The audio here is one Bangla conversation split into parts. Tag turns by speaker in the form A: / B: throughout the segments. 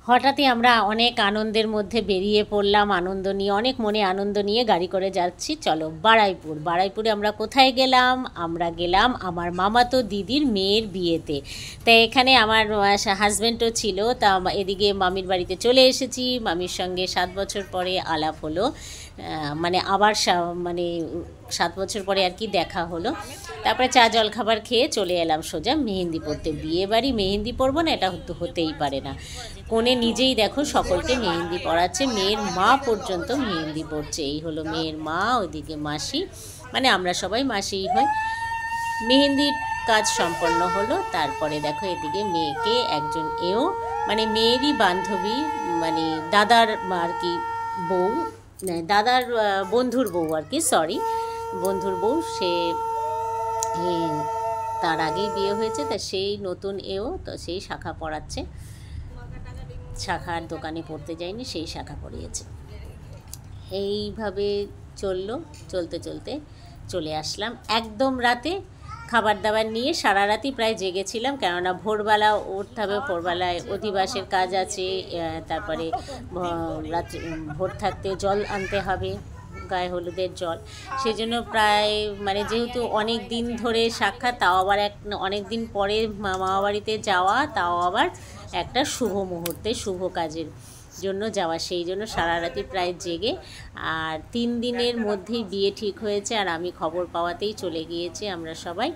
A: হঠাৎই আমরা অনেক আনন্দের মধ্যে বেরিয়ে পড়লাম, আনন্দ নিয়ে, অনেক মনে আনন্দ নিয়ে গাড়ি করে যাচ্ছি। চলো বারুইপুরে আমরা কোথায় গেলাম? আমরা গেলাম আমার মামাতো দিদির মেয়ের বিয়েতে। তাই এখানে আমার হাজব্যান্ডও ছিল, তা এদিকে মামির বাড়িতে চলে এসেছি। মামির সঙ্গে 7 বছর পরে আলাপ হলো, মানে আবার মানে 7 বছর পরে আর কি দেখা হলো। তারপরে চা জলখাবার খেয়ে চলে এলাম সোজা মেহেন্দি পড়তে। বিয়ে বাড়ি মেহেন্দি পরবো না, এটা হতেই পারে না। কোণে নিজেই দেখো সকলকে মেহেন্দি পড়াচ্ছে, মেয়ের মা পর্যন্ত মেহেন্দি পড়ছে। এই হলো মেয়ের মা, ওইদিকে মাসি, মানে আমরা সবাই মাসিই হই। মেহেন্দির কাজ সম্পন্ন হলো। তারপরে দেখো এদিকে মেয়েকে একজন মানে মেয়েরই বান্ধবী, মানে দাদার আর কি বউ, দাদার বন্ধুর বউ আর কি, বন্ধুর বউ, সে তার আগেই বিয়ে হয়েছে, তা সেই নতুন তো সেই শাখা পড়াচ্ছে। শাখার দোকানে পড়তে যায়নি, সেই শাখা পড়িয়েছে। এইভাবে চলতে চলে আসলাম একদম রাতে। খাবার দাবার নিয়ে সারা রাতই প্রায় জেগেছিলাম, কেননা ভোরবেলা উঠতে হবে, ভোরবেলায় অধিবাসের কাজ আছে, তারপরে রাত্রি ভোর থাকতে জল আনতে হবে, গায়ে হলুদের জল। সেই জন্য প্রায় মানে যেহেতু অনেক দিন ধরে সাক্ষাৎ, তাও আবার অনেক দিন পরে মামা বাড়িতে যাওয়া, তাও আবার একটা শুভ মুহূর্তে, শুভ কাজের জন্য যাওয়া, সেই জন্য সারা রাতি প্রায় জেগে। আর 3 দিনের মধ্যেই বিয়ে ঠিক হয়েছে, আর আমি খবর পাওয়াতেই চলে গিয়েছি আমরা সবাই।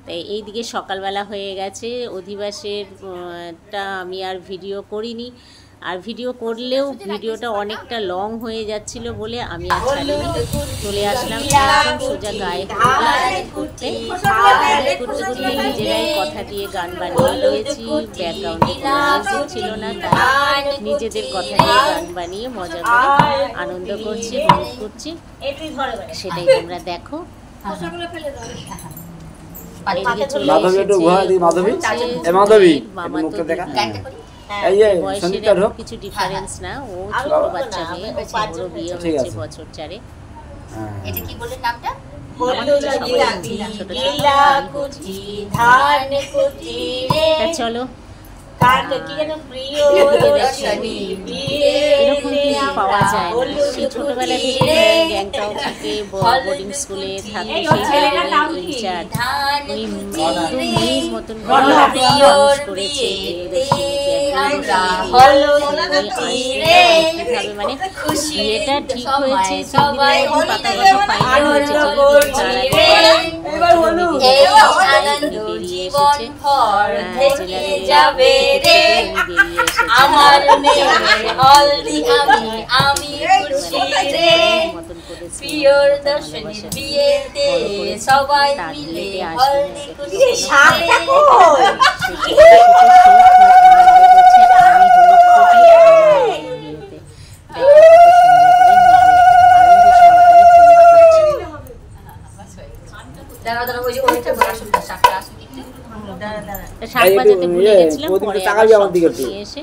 A: তাই এই দিকে সকালবেলা হয়ে গেছে। অধিবাসেরটা আমি আর ভিডিও করিনি, আর ভিডিও করলেও ভিডিওটা অনেকটা লং হয়ে যাচ্ছিল বলে আমি আর ছাড়িনি। চলে আসলাম একদম সোজা গায়ে করতে নিজেরাই কথা দিয়ে গান বানিয়ে নিয়েছি। ব্যাকগ্রাউন্ডে মিউজিক ছিল না, তাই নিজেদের কথা দিয়ে গান বানিয়ে মজা করে আনন্দ করছি, উপভোগ করছি। সেটাই তোমরা দেখো। কিছু ডিফারেন্স না, ও ছোট বাচ্চা মেয়ে, ওর বিয়ে হয়েছে বছর 4। চলো এরকম কিছু পাওয়া যায় না। সেই ছোটবেলা থেকে গ্যাংটক থেকে বোর্ডিং স্কুলে থাকে, সেই জায়গায় ইনচার্জ, উনি একদম মেয়ের মতন মানুষ করেছে। মানে বিয়েটা ঠিক হয়েছে, 3 দিনের মধ্যে পাতা ফাইনাল হয়েছে, বেরিয়ে এসেছে। আমার আমি খুশি রে, প্রিয়র দর্শনী বিয়েতে সবাই মিলে হলদি খুশি। শাক বাজাতে ভুলে গেছিলাম, পরে নিয়ে এসে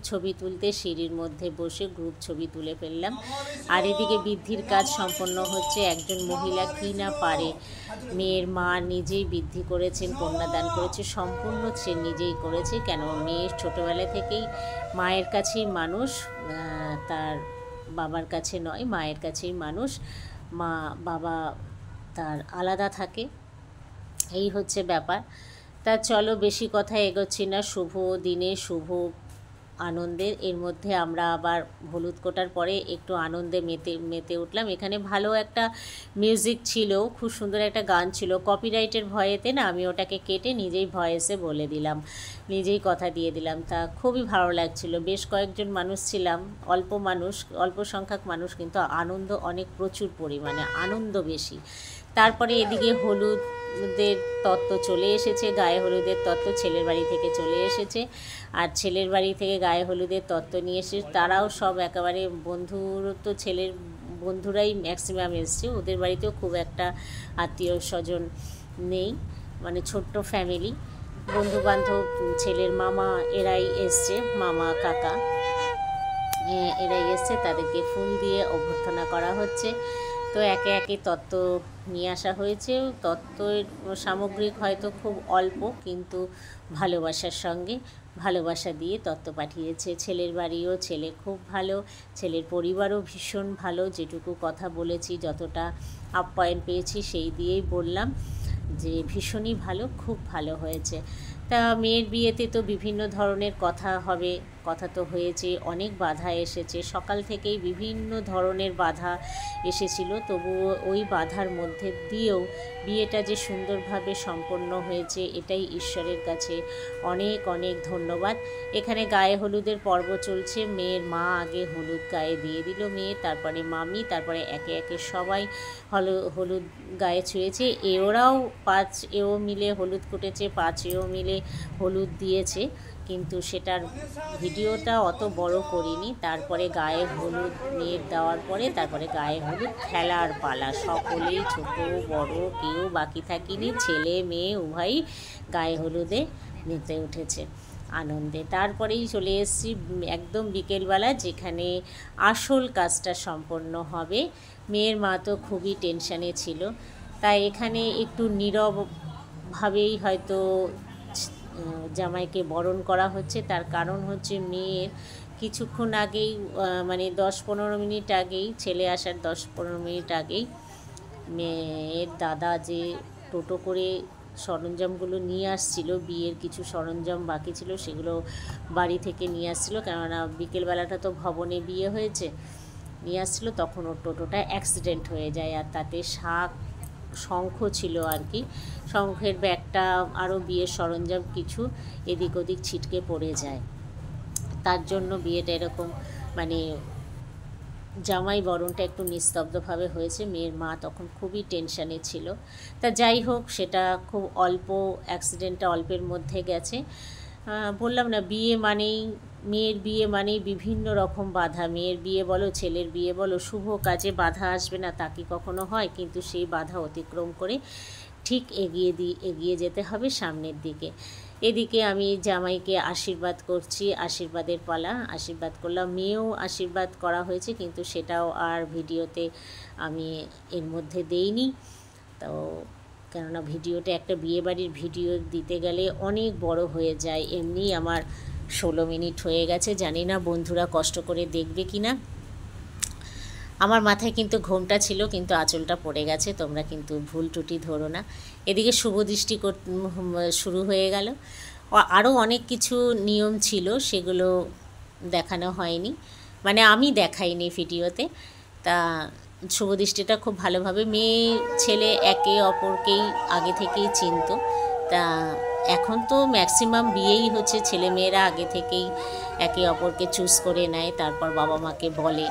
A: ছবি তুলতে। সিঁড়ির মধ্যে বসে গ্রুপ ছবি তুলে ফেললাম। আর এদিকে বৃদ্ধির কাজ সম্পন্ন হচ্ছে। একজন মহিলা কি না পারে, মেয়ের মা নিজেই বৃদ্ধি করেছেন, কন্যাদান করেছে, সম্পূর্ণ সে নিজেই করেছে। কেন, মেয়ের ছোটোবেলা থেকেই মায়ের কাছেই মানুষ, তার বাবার কাছে নয়, মায়ের কাছেই মানুষ। মা বাবা তার আলাদা থাকে, এই হচ্ছে ব্যাপার। তা চলো বেশি কথা এগোচ্ছি না। শুভ দিনে শুভ আনন্দের এর মধ্যে আমরা আবার হলুদ কোটার পরে একটু আনন্দে মেতে উঠলাম। এখানে ভালো একটা মিউজিক ছিল, খুব সুন্দর একটা গান ছিল। কপিরাইটের ভয়েতে না আমি ওটাকে কেটে নিজেই ভয়েসে বলে দিলাম, নিজেই কথা দিয়ে দিলাম। তা খুবই ভালো লাগছিল। বেশ কয়েকজন মানুষ ছিলাম, অল্প সংখ্যক মানুষ, কিন্তু আনন্দ অনেক, প্রচুর পরিমাণে আনন্দ বেশি। তারপরে এদিকে হলুদের তত্ত্ব চলে এসেছে, গায়ে হলুদের তত্ত্ব ছেলের বাড়ি থেকে চলে এসেছে। আর ছেলের বাড়ি থেকে গায়ে হলুদের তত্ত্ব নিয়ে এসে তারাও সব একেবারে বন্ধুর তো ছেলের বন্ধুরাই ম্যাক্সিমাম এসছে, ওদের বাড়িতেও খুব একটা আত্মীয় স্বজন নেই, মানে ছোট্ট ফ্যামিলি। বন্ধুবান্ধব, ছেলের মামা এরাই এসছে, মামা কাকা এরাই এসছে, তাদেরকে ফুল দিয়ে অভ্যর্থনা করা হচ্ছে। তো একে একে তত্ত্ব নিয়ে আসা হয়েছে। তত্ত্বের সামগ্রিক হয়তো খুব অল্প, কিন্তু ভালোবাসার সঙ্গে ভালোবাসা দিয়ে তত্ত্ব পাঠিয়েছে। ছেলের বাড়িও, ছেলে খুব ভালো, ছেলের পরিবারও ভীষণ ভালো। যেটুকু কথা বলেছি, যতটা আপ্যায়ন পেয়েছি সেই দিয়েই বললাম যে ভীষণই ভালো, খুব ভালো হয়েছে। তা মেয়ের বিয়েতে তো বিভিন্ন ধরনের কথা হবে, কথা তো হয়েছে, অনেক বাধা এসেছে, সকাল থেকেই বিভিন্ন ধরনের বাধা এসেছিল, তবুও ওই বাধার মধ্যে দিয়েও বিয়েটা যে সুন্দরভাবে সম্পন্ন হয়েছে, এটাই ঈশ্বরের কাছে অনেক অনেক ধন্যবাদ। এখানে গায়ে হলুদের পর্ব চলছে। মেয়ের মা আগে হলুদ গায়ে দিয়ে দিল মেয়ে, তারপরে মামি, তারপরে একে একে সবাই হলুদ গায়ে ছুঁয়েছে। এও মিলে হলুদ কুটেছে, 5 মিলে হলুদ দিয়েছে, কিন্তু সেটার ভিডিওটা অত বড় করিনি। তারপরে গায়ে হলুদ মেয়ের দেওয়ার পরে তারপরে গায়ে হলুদ খেলার পালা, সকলেই ছোট বড় কেউ বাকি থাকিনি, ছেলে মেয়ে উভয়ই গায়ে হলুদে মেতে উঠেছে আনন্দে। তারপরেই চলে এসেছি একদম বিকেলবেলা, যেখানে আসল কাজটা সম্পন্ন হবে। মেয়ের মা তো খুবই টেনশানে ছিল, তাই এখানে একটু নীরবভাবেই হয়তো জামাইকে বরণ করা হচ্ছে। তার কারণ হচ্ছে মেয়ের কিছুক্ষণ আগেই, মানে 10-15 মিনিট আগেই, ছেলে আসার 10-15 মিনিট আগেই মেয়ের দাদা যে টোটো করে সরঞ্জামগুলো নিয়ে আসছিল, বিয়ের কিছু সরঞ্জাম বাকি ছিল, সেগুলো বাড়ি থেকে নিয়ে আসছিল, কেননা বিকেলবেলাটা তো ভবনে বিয়ে হয়েছে, নিয়ে আসছিল। তখন ওর টোটোটা অ্যাক্সিডেন্ট হয়ে যায়, আর তাতে শঙ্খ ছিল আর কি, শঙ্খের ব্যাগটা আরও বিয়ের সরঞ্জাম কিছু এদিক ওদিক ছিটকে পড়ে যায়। তার জন্য বিয়েটা এরকম, মানে জামাই বরণটা একটু নিস্তব্ধভাবে হয়েছে। মেয়ের মা তখন খুবই টেনশানে ছিল। তা যাই হোক, সেটা খুব অল্প, অ্যাক্সিডেন্টটা অল্পের মধ্যে গেছে। বললাম না, মেয়ের বিয়ে মানেই বিভিন্ন রকম বাধা। মেয়ের বিয়ে বলো, ছেলের বিয়ে বলো, শুভ কাজে বাধা আসবে না তা কি কখনো হয়? কিন্তু সেই বাধা অতিক্রম করে ঠিক এগিয়ে যেতে হবে সামনের দিকে। এদিকে আমি জামাইকে আশীর্বাদ করছি, আশীর্বাদের পালা। আশীর্বাদ করলাম, মেয়েও আশীর্বাদ করা হয়েছে, কিন্তু সেটাও আর ভিডিওতে আমি এর মধ্যে দেইনি। তো কেননা ভিডিওটা, একটা বিয়েবাড়ির ভিডিও দিতে গেলে অনেক বড় হয়ে যায়। এমনি আমার 16 মিনিট হয়ে গেছে, জানি না বন্ধুরা কষ্ট করে দেখবে কি না। আমার মাথায় কিন্তু ঘোমটা ছিল, কিন্তু আঁচলটা পড়ে গেছে, তোমরা কিন্তু ভুল ত্রুটি ধরো না। এদিকে শুভদৃষ্টি শুরু হয়ে গেল। আরও অনেক কিছু নিয়ম ছিল, সেগুলো দেখানো হয়নি, মানে আমি দেখাইনি ভিডিওতে। তা শুভদৃষ্টিটা খুব ভালোভাবে, মেয়ে ছেলে একে অপরকেই আগে থেকেই চিনত। তা এখন তো ম্যাক্সিমাম বিয়েই হচ্ছে ছেলেমেয়েরা আগে থেকেই একে অপরকে চুজ করে নেয়, তারপর বাবা মাকে বলে।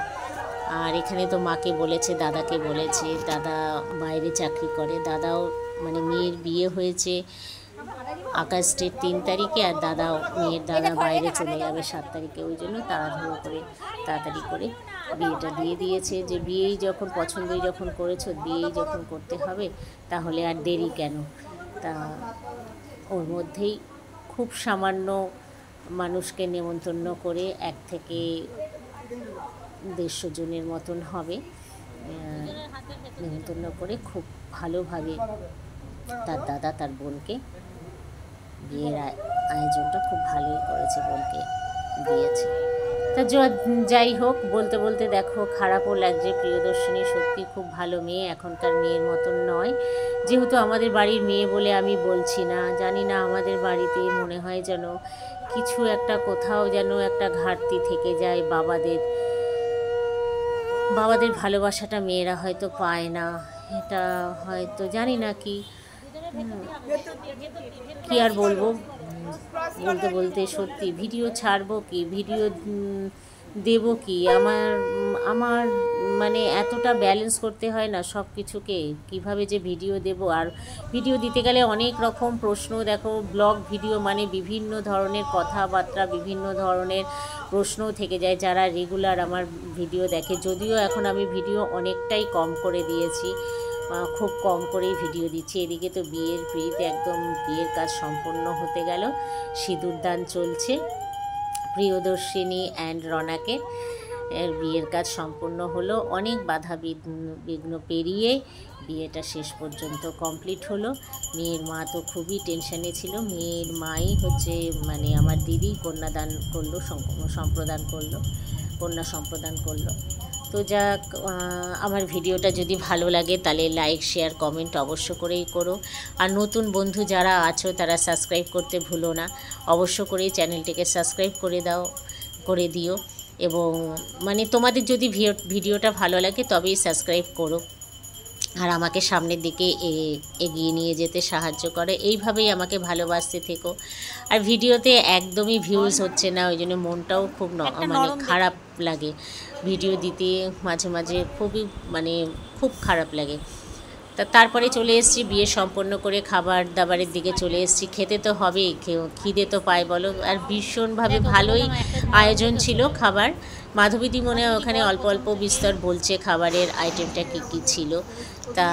A: আর এখানে তো মাকে বলেছে, দাদাকে বলেছে, দাদা বাইরে চাকরি করে, দাদাও, মানে মেয়ের বিয়ে হয়েছে আগস্টের 3 তারিখে, আর মেয়ের দাদা বাইরে চলে যাবে 7 তারিখে, ওই জন্য তাড়াতাড়ি করে বিয়েটা দিয়ে দিয়েছে। যে বিয়েই যখন পছন্দই যখন করেছো, বিয়েই যখন করতে হবে, তাহলে আর দেরি কেন? তা ওর মধ্যেই খুব সামান্য মানুষকে নেমন্তন্ন করে 1 থেকে 150 জনের মতন হবে, নেমন্তন্ন করে খুব ভালোভাবে তার দাদা তার বোনকে বিয়ের আয়োজনটা খুব ভালোই করেছে, বোনকে দিয়েছে। তা যাই হোক, বলতে বলতে দেখো খারাপও লাগছে। প্রিয়দর্শিনী সত্যি খুব ভালো মেয়ে, এখনকার মেয়ের মতন নয়। যেহেতু আমাদের বাড়ির মেয়ে বলে আমি বলছি না, জানি না, আমাদের বাড়িতে মনে হয় যেন কিছু একটা, কোথাও যেন একটা ঘাটতি থেকে যায়। বাবাদের ভালোবাসাটা মেয়েরা হয়তো পায় না, এটা হয়তো জানি না কি আর বলবো। বলতে বলতে সত্যি ভিডিও ছাড়বো কি, ভিডিও দেব কি, আমার আমার মানে এতটা ব্যালেন্স করতে হয় না সব কিছুকে, কিভাবে যে ভিডিও দেব। আর ভিডিও দিতে গেলে অনেক রকম প্রশ্ন, দেখো ব্লগ ভিডিও মানে বিভিন্ন ধরনের কথাবার্তা, বিভিন্ন ধরনের প্রশ্ন থেকে যায় যারা রেগুলার আমার ভিডিও দেখে। যদিও এখন আমি ভিডিও অনেকটাই কম করে দিয়েছি, খুব কম করেই ভিডিও দিচ্ছি। এদিকে তো বিয়ের পিড়িতে একদম বিয়ের কাজ সম্পন্ন হতে গেল, সিঁদুরদান চলছে। প্রিয়দর্শিনী অ্যান্ড রনাকে এর বিয়ের কাজ সম্পূর্ণ হলো, অনেক বাধা বিঘ্ন পেরিয়ে বিয়েটা শেষ পর্যন্ত কমপ্লিট হলো। মেয়ের মা তো খুবই টেনশানে ছিল। মেয়ের মাই হচ্ছে মানে আমার দিদি কন্যাদান করলো, সম্প্রদান করলো, কন্যা সম্প্রদান করলো। তো যাক, আমার ভিডিওটা যদি ভালো লাগে তাহলে লাইক শেয়ার কমেন্ট অবশ্য করেই করো। আর নতুন বন্ধু যারা আছো তারা সাবস্ক্রাইব করতে ভুলো না, অবশ্য করেই চ্যানেলটিকে সাবস্ক্রাইব করে দিও। এবং মানে তোমাদের যদি ভিডিওটা ভালো লাগে তবেই সাবস্ক্রাইব করো, আর আমাকে সামনের দিকে এগিয়ে নিয়ে যেতে সাহায্য করে। এইভাবেই আমাকে ভালোবাসতে থেকো। আর ভিডিওতে একদমই ভিউজ হচ্ছে না, ওই জন্য মনটাও খুব মানে খারাপ লাগে। ভিডিও দিতে মাঝে মাঝে খুব খারাপ লাগে। তারপরে চলে এসেছি বিয়ে সম্পন্ন করে খাবার দাবারের দিকে চলে এসেছি। খেতে তো হবেই, খিদে তো পায় বলো। আর ভীষণভাবে ভালোই আয়োজন ছিল খাবার। মাধবীদি মনে হয় ওখানে অল্প অল্প বিস্তর বলছে খাবারের আইটেমটা কী কী ছিল। তা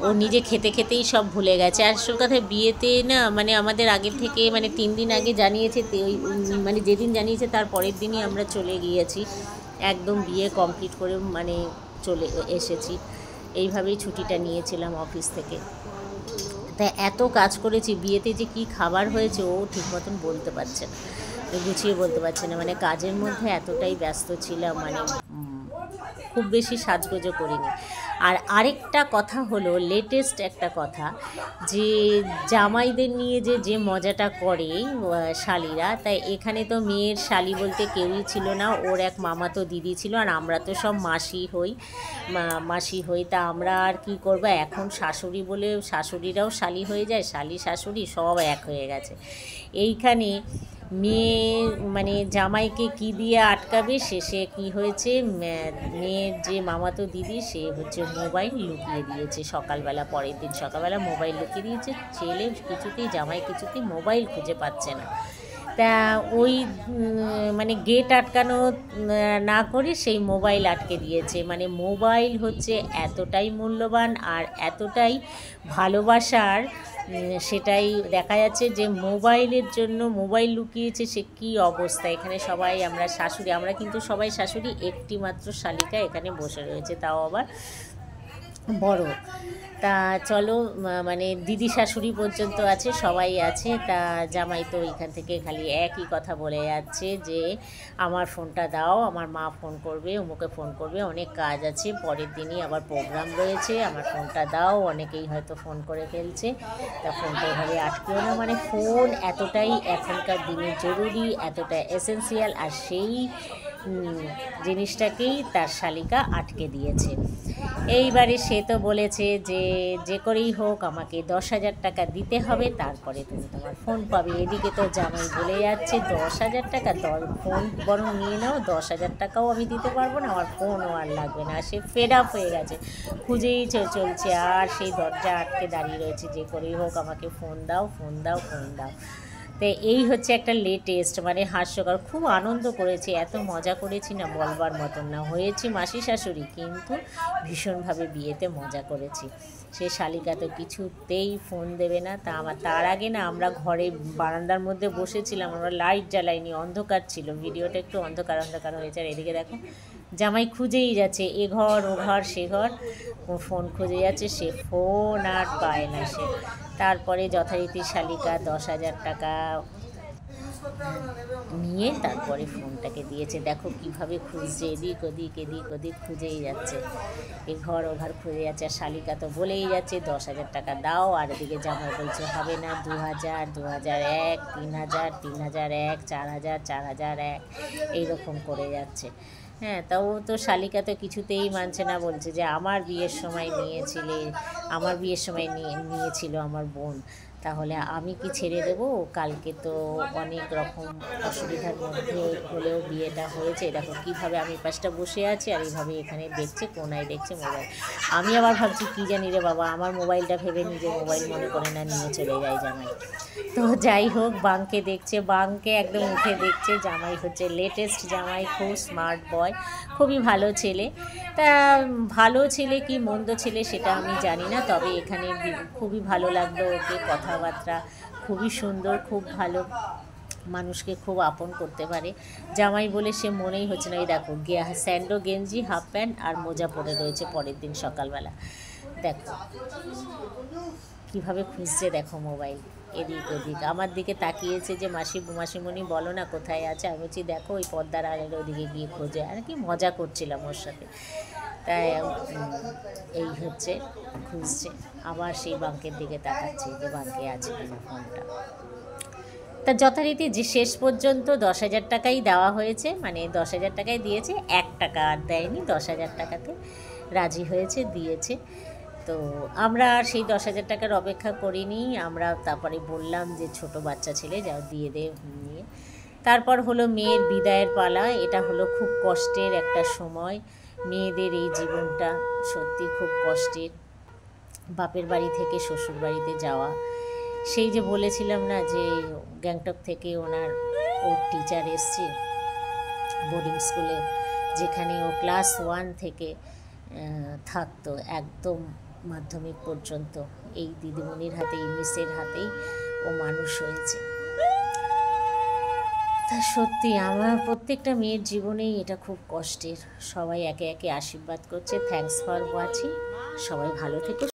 A: ও নিজে খেতে খেতেই সব ভুলে গেছে। আর আসল কথা বিয়েতে না মানে আমাদের আগের থেকে মানে 3 দিন আগে জানিয়েছে, ওই মানে যেদিন জানিয়েছে তার পরের দিনই আমরা চলে গিয়েছি, একদম বিয়ে কমপ্লিট করে মানে চলে এসেছি। এইভাবেই ছুটিটা নিয়েছিলাম অফিস থেকে। তাই এত কাজ করেছি, বিয়েতে যে কি খাবার হয়েছে ও ঠিক মতন বলতে পারছে না, গুছিয়ে বলতে পারছে না। মানে কাজের মধ্যে এতটাই ব্যস্ত ছিলাম, মানে খুব বেশি সাজগোজও করিনি। আর আরেকটা কথা হলো, লেটেস্ট একটা কথা, যে জামাইদের নিয়ে যে মজাটা করে শালিরা, তাই এখানে তো মেয়ের শালি বলতে কেউই ছিল না, ওর এক মামাতো দিদি ছিল, আর আমরা তো সব মাসি হই। তা আমরা আর কি করব, এখন শাশুড়ি বলে শাশুড়িরাও শালি হয়ে যায়, শালি শাশুড়ি সব এক হয়ে গেছে। এইখানে মেয়ে মানে জামাইকে কি দিয়ে আটকাবে, শেষে কি হয়েছে, মেয়ের যে মামাতো দিদি সে হচ্ছে মোবাইল লুকিয়ে দিয়েছে সকালবেলা, পরের দিন সকালবেলা মোবাইল লুকিয়ে দিয়েছে। ছেলে জামাই কিছুতেই মোবাইল খুঁজে পাচ্ছে না। তা ওই মানে গেট আটকানো না করে সেই মোবাইল আটকে দিয়েছে। মানে মোবাইল হচ্ছে এতটাই মূল্যবান আর এতটাই ভালোবাসার, সেটাই দেখা যাচ্ছে যে মোবাইলের জন্য মোবাইল লুকিয়েছে, সে কী অবস্থা। এখানে সবাই আমরা শাশুড়ি, আমরা কিন্তু সবাই শাশুড়ি, একটি মাত্র শালিকা এখানে বসে রয়েছে, তাও আবার বড়। তা চলো, মানে দিদি শাশুড়ি পর্যন্ত আছে, সবাই আছে। তা জামাই তো এখান থেকে খালি একই কথা বলে যাচ্ছে যে আমার ফোনটা দাও, আমার মা ফোন করবে, অমুকে ফোন করবে, অনেক কাজ আছে, পরের দিনই আবার প্রোগ্রাম রয়েছে, আমার ফোনটা দাও। অনেকেই হয়তো ফোন করে ফেলছে, তা ফোনটা এভাবে আটকেও না। মানে ফোন এতটাই এখনকার দিনে জরুরি, এতটা এসেন্সিয়াল, আর সেই জিনিসটাকেই তার শালিকা আটকে দিয়েছে। এইবারে সে তো বলেছে যে করেই হোক আমাকে 10,000 টাকা দিতে হবে, তারপরে তুমি তোমার ফোন পাবে। এদিকে তো জামাই বলে যাচ্ছে 10,000 টাকা, ফোন বরং নিয়ে নাও, 10,000 টাকাও আমি দিতে পারবো না, আমার ফোনও আর লাগবে না। সে ফেড আপ হয়ে গেছে, খুঁজেই চলছে, আর সেই দরজা আটকে দাঁড়িয়ে রয়েছে, যে করেই হোক আমাকে ফোন দাও, ফোন দাও, ফোন দাও। তো এই হচ্ছে একটা লেটেস্ট মানে হাস্যকর। খুব আনন্দ করেছি, এত মজা করেছি না বলবার মতন না। হয়েছি মাসি শাশুড়ি, কিন্তু ভীষণভাবে বিয়েতে মজা করেছি। সে শালিকা তো কিছুতেই ফোন দেবে না। তার আগে না আমরা ঘরে বারান্দার মধ্যে বসেছিলাম, আমরা লাইট জ্বালাইনি, অন্ধকার ছিল, ভিডিওটা একটু অন্ধকার হয়েছে। আর এদিকে দেখো জামাই খুঁজেই যাচ্ছে, এ ঘর ও ঘর সে ঘর, ফোন খুঁজে যাচ্ছে, সে ফোন আর পায় না সে। তারপরে যথারীতি শালিকা 10,000 টাকা নিয়ে তারপরে ফোনটাকে দিয়েছে। দেখো কিভাবে খুঁজছে, এদিক ওদিক খুঁজেই যাচ্ছে, এ ঘর ও ঘর খুঁজে যাচ্ছে। আর শালিকা তো বলেই যাচ্ছে 10,000 টাকা দাও, আর এদিকে জামাই বলছে হবে না, 2,000, 2,001, 3,000, 3,001, 4,000, 4,001, এইরকম করে যাচ্ছে। হ্যাঁ, তাও তো শালিকা তো কিছুতেই মানছে না, বলছে যে আমার বিয়ের সময় নিয়েছিল আমার বোন। তাহলে আমি কি ছেড়ে দেবো? কালকে তো অনেক রকম অসুবিধার মধ্যে হলেও বিয়েটা হয়েছে। দেখো কীভাবে আমি পাশটা বসে আছি আর এইভাবে এখানে দেখছে, কোনায় দেখছে মোবাইল। আমি আবার ভাবছি কী জানি রে বাবা, আমার মোবাইলটা ভেবে নিজে মোবাইল মনে করে না, নিয়ে চলে যায় জামাই। তো যাই হোক, বাংকে দেখছে, বাংকে একদম উঠে দেখছে। জামাই হচ্ছে লেটেস্ট জামাই, খুব স্মার্ট বয়, খুবই ভালো ছেলে। তা ভালো ছেলে কি মন্দ ছেলে সেটা আমি জানি না, তবে এখানে খুবই ভালো লাগলো ওকে, কথাবার্তা খুবই সুন্দর, খুব ভালো, মানুষকে খুব আপন করতে পারে। জামাই বলে সে মনেই হচ্ছে না। এই দেখো স্যান্ডো গেঞ্জি, হাফ প্যান্ট আর মোজা পরে রয়েছে পরের দিন সকালবেলা। দেখো কীভাবে খুঁজছে, দেখো মোবাইল এদিক ওদিক, আমার দিকে তাকিয়েছে যে মাসিমণি বলো না কোথায় আছে। আমি বলছি দেখো ওই পর্দার আড়ের ওদিকে গিয়ে খোঁজে, আর কি মজা করছিলাম ওর সাথে। তাই এই হচ্ছে খুঁজছে, আবার সেই বাঙ্কের দিকে তাকাচ্ছে যে বাঙ্কে আছে কিনা ফোনটা। তা যথারীতি যে শেষ পর্যন্ত 10,000 টাকাই দেওয়া হয়েছে, মানে 10,000 টাকাই দিয়েছে, 1 টাকা আর দেয়নি, 10,000 টাকাতে রাজি হয়েছে, দিয়েছে। তো আমরা আর সেই 10,000 টাকার অপেক্ষা করিনি, আমরা তারপরে বললাম যে ছোট বাচ্চা ছেলে যাও দিয়ে দে নিয়ে। তারপর হলো মেয়ের বিদায়ের পালা। এটা হলো খুব কষ্টের একটা সময়, মেয়েদের এই জীবনটা সত্যি খুব কষ্টের। বাপের বাড়ি থেকে শ্বশুর বাড়িতে যাওয়া, সেই যে বলেছিলাম না যে গ্যাংটক থেকে ওর টিচার এসছে বোর্ডিং স্কুলে, যেখানে ও ক্লাস 1 থেকে থাকতো একদম মাধ্যমিক পর্যন্ত। এই দিদিমণির হাতেই, মিসের হাতেই ও মানুষ হয়েছে। তা সত্যি আমার প্রত্যেকটা মেয়ের জীবনেই এটা খুব কষ্টের। সবাই একে একে আশীর্বাদ করছে। Thanks for watching. সবাই ভালো থেকো।